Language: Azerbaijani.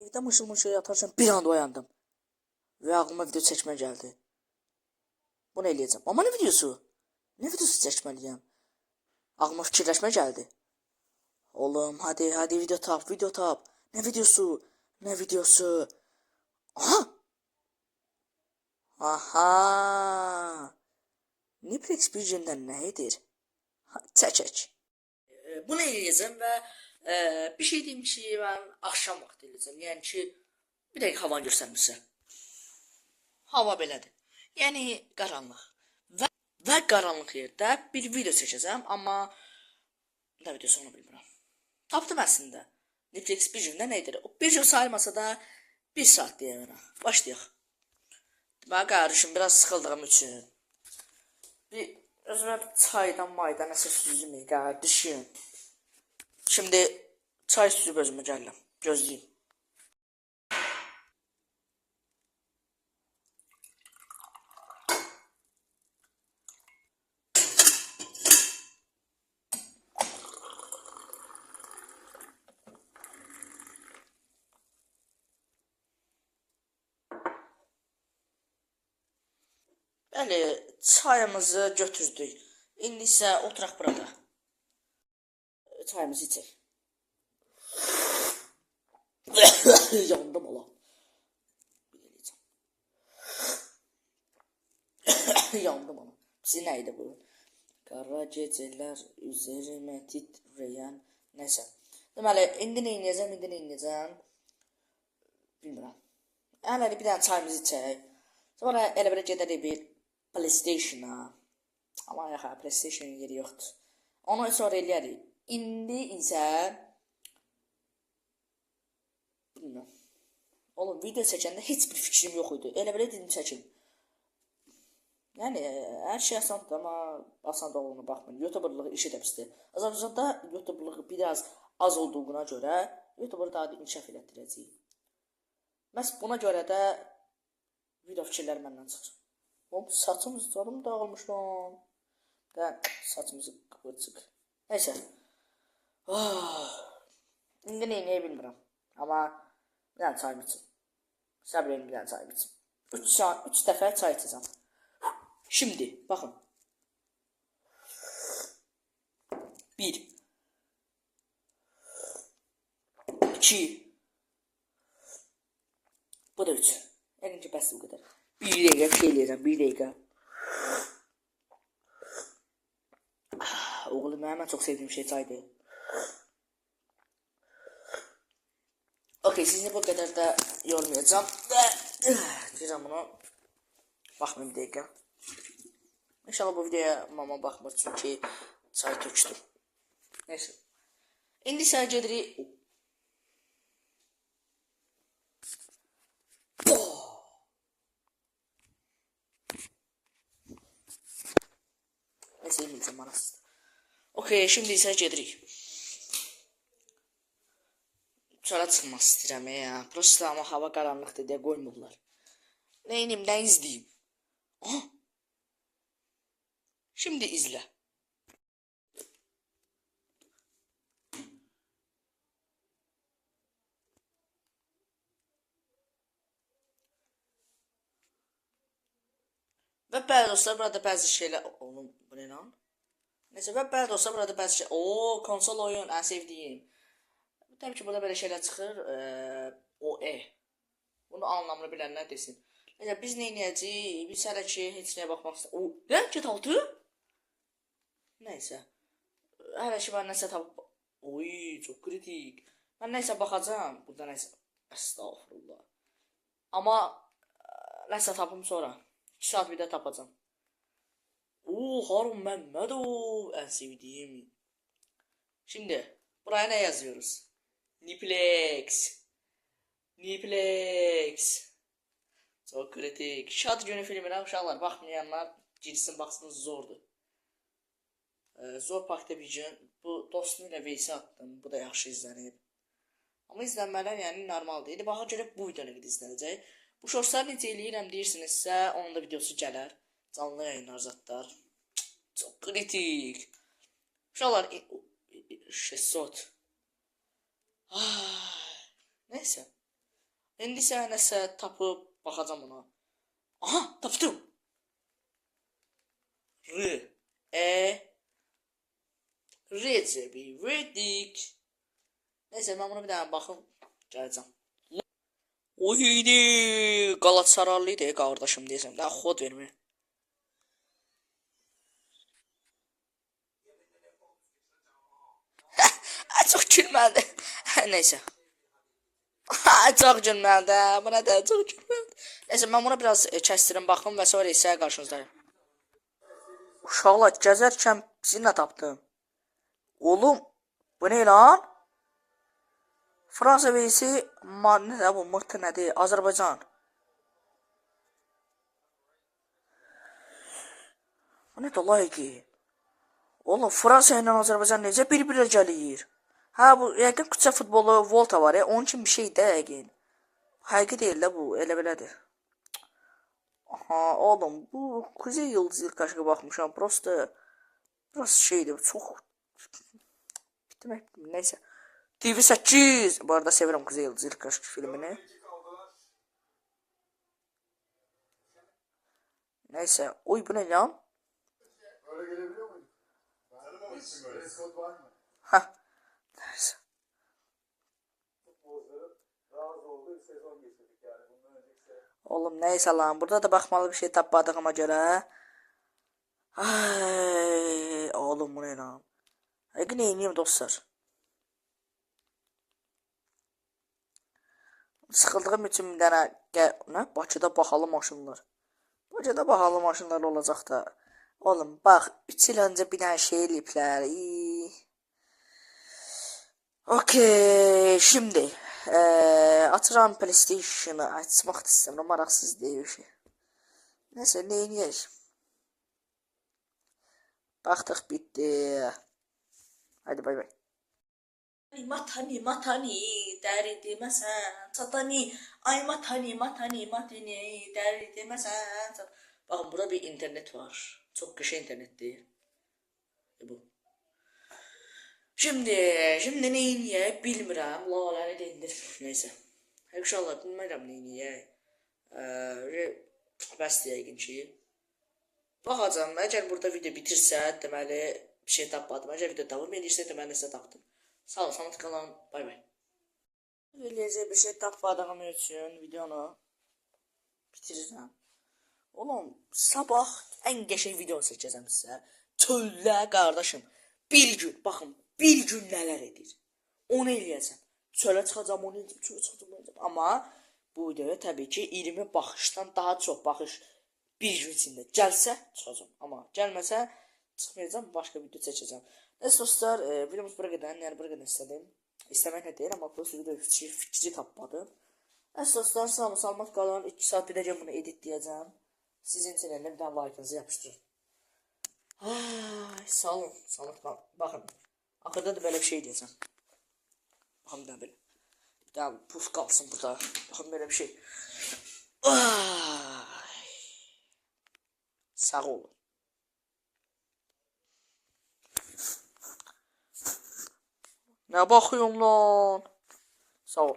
Evdə mışıl yatarkən bir anda oyandım. Və ağlıma video çəkmə gəldi. Bunu eləyəcəm. Amma nə videosu? Nə videosu çəkməliyəm? Ağlıma fikirləşmə gəldi. Oğlum, hadi video tap. Nə videosu? Nə videosu? Aha! Aha! Niplex Vision'dan nə edir? Çəkək. Bunu eləyəcəm və bir şey deyim ki, mən axşam vaxtı eləyəcəm. Yəni ki, bir dəqiq havanı göstərmişsə. Hava belədir. Yəni qaranlıq. Və qaranlıq yerdə bir video çəkəcəm, amma nə videosu onu bilmirəm. Tapdım əslində. Netflix bir gündə nə edir? O bir gün sayılmasa da 1 saat deyəmənə. Başlayaq. Deməli, qardaşım, biraz sıxıldığım üçün bir özümə çaydan maydan nəsə süzümü, qardaşım. Şimdi çay süzüb özümə gəlirəm. Gözləyim. Bəli, çayımızı götürdük. İndi isə oturaq burada. Çayımızı içək. Yandım ola. Yandım ona. Bizi nə idi bu? Qara gecələr üzərimə titrəyən. Nəysə. Deməli, indi nə edəcəm? Bilmirəm. Hələ bir dənə çayımızı içək. Sonra elə belə gedərik bir PlayStation-a. Amma yaxı, PlayStation yeri yoxdur. Onu sonra eləyərik. İndi isə bilmirəm. Oğlum, video çəkəndə heç bir fikrim yox idi. Elə belə dedim çəkin. Yəni, hər şey asandır, amma asan da olduğuna baxmayın. YouTuberlığı işi də pisdir. Azərbaycanda YouTuberlığı biraz az olduğuna görə YouTuber daha da inkişaf elətdirəcəyik. Məhz buna görə də video fikirləri məndən çıxır. Oğlum, saçımız canım dağılmış lan. Saçımızı qıvırcıq. Neysə. İndi neyini bilmirəm. Amma bir dənə çayım içim. Səbirləyin bir dənə çayım içim. 3 dəfə çay içəcəm. Şimdi baxın. 1 2 Bu da 3. Yəqin ki, bəs bu qədər. 1 dəqiqə bir şey eləyəcəm, 1 dəqiqə. Oğlum, mən çox sevdiyim şey çaydır. Okey, sizi bu qədər də yormayacağım. Deyəcəm bunu. Baxmayayım bir dəqiqə. İnşallah bu videoya mama baxmır, çünki çay töküşdüm. Neyse. İndi isə gedirik. Neyse, yeməyəcəm manasız. Okey, şimdi isə gedirik. Çölə çıxmaq istəyirəm ya. Prosta amma hava qaranlıqdır deyə qoymurlar. Neynim, nə izləyim? Aha! Şimdi izlə. Və bəli dostlar, burada bəzi şeylər... Oğlum, bu ne lan? Neyse, və bəli dostlar, burada bəzi şeylər... Ooo, konsol oyun, ən sevdiyim. Təbii ki, burada belə şeylər çıxır. OE. Bunu anlamını bilənlər desin. Neyse, biz nə edəcəyik? Biz hələ ki, heç nəyə baxmaq istəyir. Nə? Get altı? Neyse. Hələ ki, mən nəsə tapıb... Oy, çox kritik. Mən neysə baxacağım. Burada neysə... Estağfurullah. Amma nəsə tapım sonra. 2 saat bir də tapacağım. Ooo, Harun Məmmədov. Ən sevdiyim. Şimdi, buraya nə yazıyoruz? Niplex. Çok kritik. Şad günü filmine uşaqlar baxmayanlar girsin baxsın, zordur. Zor Parkda bir gün bu dostum ilə veysi atdım. Bu da yaxşı izlənib. Amma izlənmələr yəni normaldır. İndi baxa görə bu videonu izlənəcək. Bu şortları necə eləyirəm deyirsinizsə, onun da videosu gələr. Canlı yayınlar zatlar. Çok kritik. Uşaqlar 600. Neyse. İndi isə nəsə tapıb baxacam ona. Aha, tapdım. Recebi verdik. Neyse ben buna bir daha bakım. Gələcəm. Oydi. Qalatasaraylıydı qardaşım deyəsəm. Daha xod vermir. Çox gülmədi. Neyse. Çok gülmədi. Buna da çok gülmədi. Neyse ben buna biraz kəstirim baxım və sonra isə qarşınızdayım. Uşaqlar gəzərkən sizinlə tapdım. Oğlum bu ne lan? Fransa veysi ne bu mırtı nədir? Azərbaycan. Bu ne de layıqı? Oğlum Fransa ilə Azərbaycan necə bir-birə gəlir? Ha bu yəqin küçə futbolu Volta var ya, onun için bir şey də yəqin. Həqiqi deyil də bu, elə belədir. Aha oğlum bu Kuzey Yıldız ilk aşkı bakmışam. Burası şeydi çok bitmek neyse. TV8 bu arada severim Kuzey Yıldız ilk aşk filmini. Neyse oy bu ne lan? Öyle gelebiliyor muyduk? Tanımamışsın böyle. Kod var mı? Hah. Neyse. Futbolcuların razı olduğu bir sezon geçirdik yani. Bundan önceki Oğlum neyse lan burada da bakmalı bir şey tapmadığıma göre. Ay, oğlum bu ne lan? Hadi neyiniyim dostlar? Sıkıldığım için bir tane ne? Bakıda bahalı maşınlar. Bakıda bahalı maşınlar olacak da. Oğlum bak 3 yıl önce bir tane şey elipler. Okey şimdi atıram PlayStation'ı açmak istemiyorum. Maraksız değil bir şey. Neyse neyiniyiz? Baktık bitti. Hadi bay bay. Matani deri demesen satani ay matani deri demesen bakın burada bir internet var çok kısa internet değil bu şimdi neyin ye bilmirəm lalanı dendir neyse inşallah bilmirəm neyin ye bəs deyəkin ki baxacam əgər burada video bitirsə deməli bir şey tapmadım əgər video davam edirsə deməli nəsə tapdım. Sağ ol, sana tıklanan. Bay bay. Eləcə bir şey tapmadığım üçün videonu bitirəcəm. Oğlum, sabah ən qəşəng video çəkəcəm sizə. Çöldə qardaşım. Bir gün, baxın, bir gün nələr edir. Onu eləyəcəm. Çölə çıxacam, onu eləyəcəm, çölə çıxacam. Amma bu videoya təbii ki 20 baxışdan daha çox baxış bir gün içində gəlsə çıxacam. Amma gəlməsə çıxmayacam, başqa video çəkəcəm. Neyse dostlar, videomuz buraya kadar, yani buraya kadar istedim. İstemek ne değil ama bu video fikri tapmadım. Neyse dostlar, sağ olun, salmat kalın. 2 saat edeceğim bunu editleyeceğim. Sizin için eline bir tane like'ınızı yapıştırın. Ay, sağ olun, salmat kalın. Bakın, akırda da böyle bir şey diyeceğim. Bakın bir daha böyle. Bir daha puf kalsın burada. Bakın böyle bir şey. Ay. Sağ olun. Ne bakıyorsun lan? Sağ ol.